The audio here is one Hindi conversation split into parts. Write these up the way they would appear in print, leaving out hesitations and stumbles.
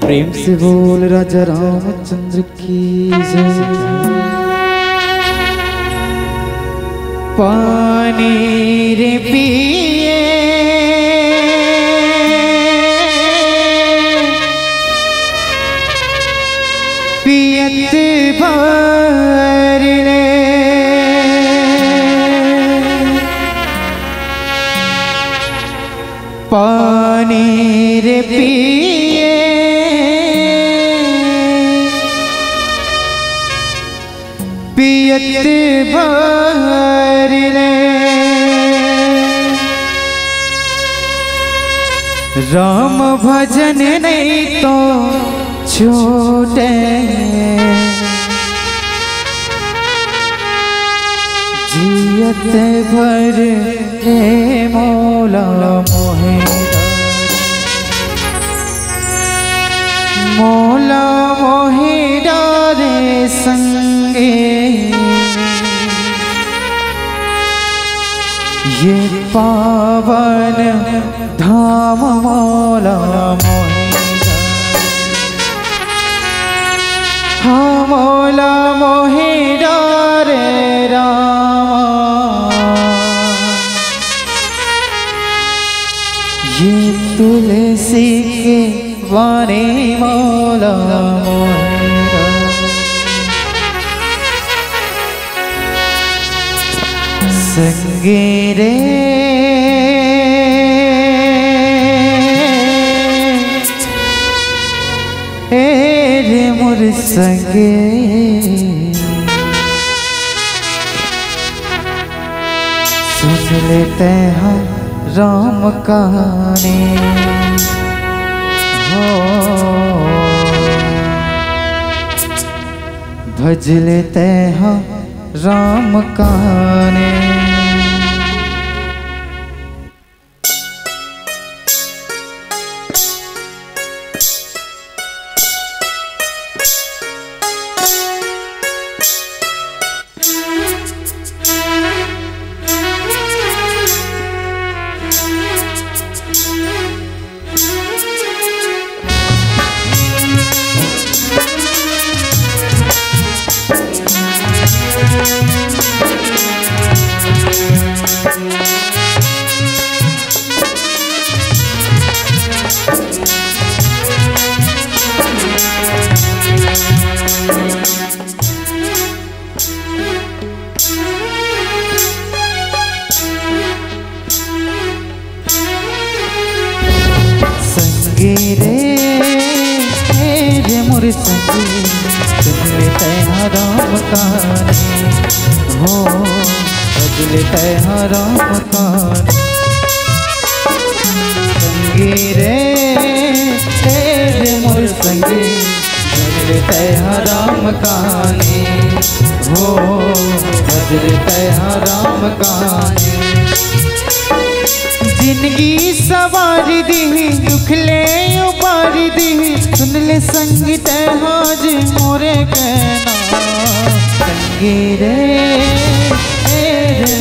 प्रेम से बोल राजा रामचंद्र की जय। पानी रे पिए पियत भर रे पानी रे पिए पियत भर रे राम भजन नहीं तो छोटे जियत भर रे मौला मोहे मौला मोहे डारे संगे ये पावन धाम मौला मोहे हाँ मौला मोहे डारे राम ये तुलसी के वाणी मौला मोहे संगे रे मोर संगे सुन लेते हैं राम कहानी हो भज लेते हैं राम कहानी। रे मोर संगे सुन लेते हैं राम कहानी हो भज लेते हैं राम कहानी संगे रे मोर संगे सुन लेते हैं राम कहानी हो भज लेते हैं राम कहानी। जिंदगी सवारी दी दुख ले उबारी दी सुन ले संगीत हाज मोरे कहना संगी रे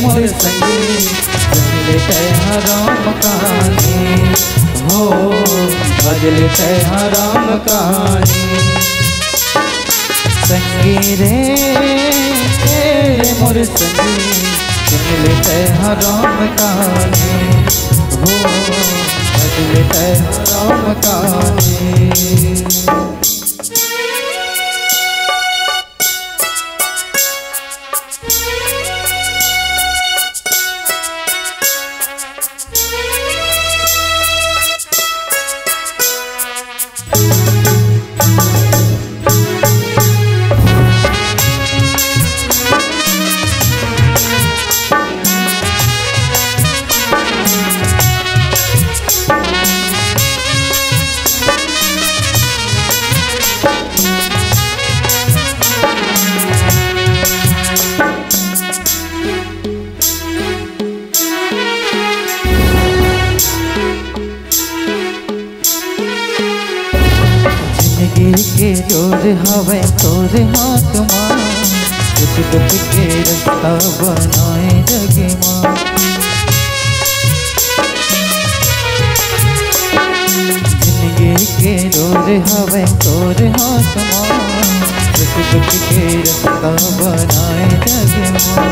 मोरे संगी सुन लेते हैं राम कहानी हो भज लेते हैं राम कहानी संगी रे मोरे संगी सुन लेते हैं राम कहानी हो भज लेते हैं राम कहानी। के जोर हवे तोरे हाथ मां दुख दुख के रास्ता बनाए जगे मां जिंदगी के शोर हवे शोर आसमान, दुख दुख के रास्ता बनाए जग मां।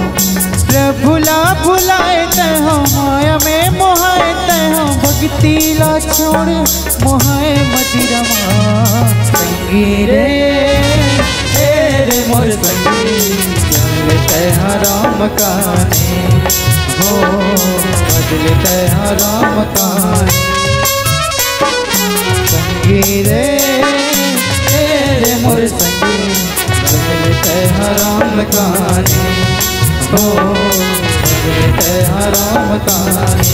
प्रभुला भुलाए तय हो माया में मोहाए तय हो, भक्ति ला छोड़ मोहाए मदिरा मां। संगी रे रे मोर संगी, चल तय राम काने हो, बदल तय राम काने। संगी रे मोर संगी, बदल तय राम काने हो, बदल तय राम काने।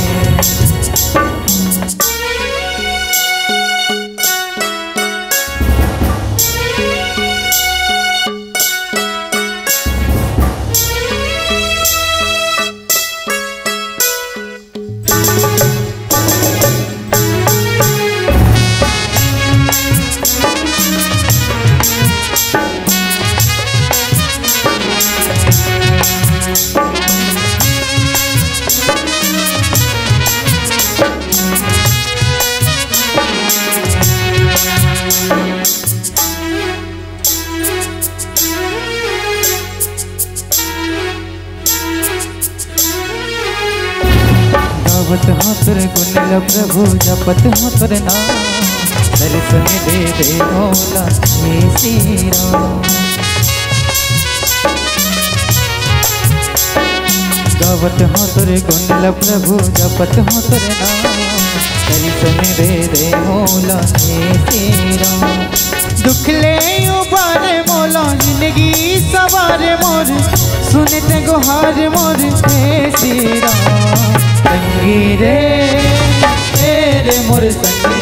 गावत हाँ तुरे गुण प्रभु, जपत हाँ तुरे नाम, दर्शन दे दे मौला हे श्री राम। गावत हाँ तुरे गुण प्रभु, जपत हाँ तुरे नाम, दर्शन दे दे मौला हे श्री राम। दुख ले उबारे मौला जिंदगी सवारे मोर, सुनते गुहार मोर हे श्री राम। संगी रे मोर संगी,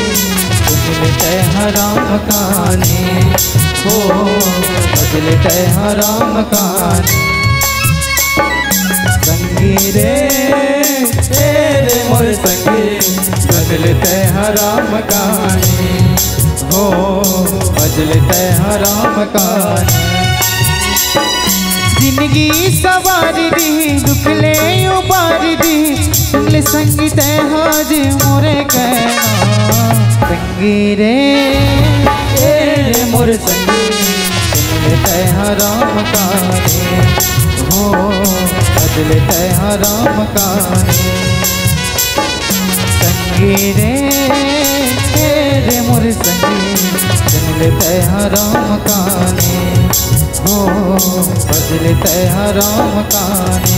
बदल तय राम काने हो, बदल तय राम काने। संगी रे मोर संगी, बदल तय राम काने हो, बदल तय राम काने। जिंदगी सवारी दी दुख ले उबारी दी, सुन संगीत हाज मोरे कहना। संगी रे मोर संगी, सुन तय राम काने हो, बदल तय राम काने। संगी रे मोर संगी, सुन तय राम काने हो, बदल तय राम काने।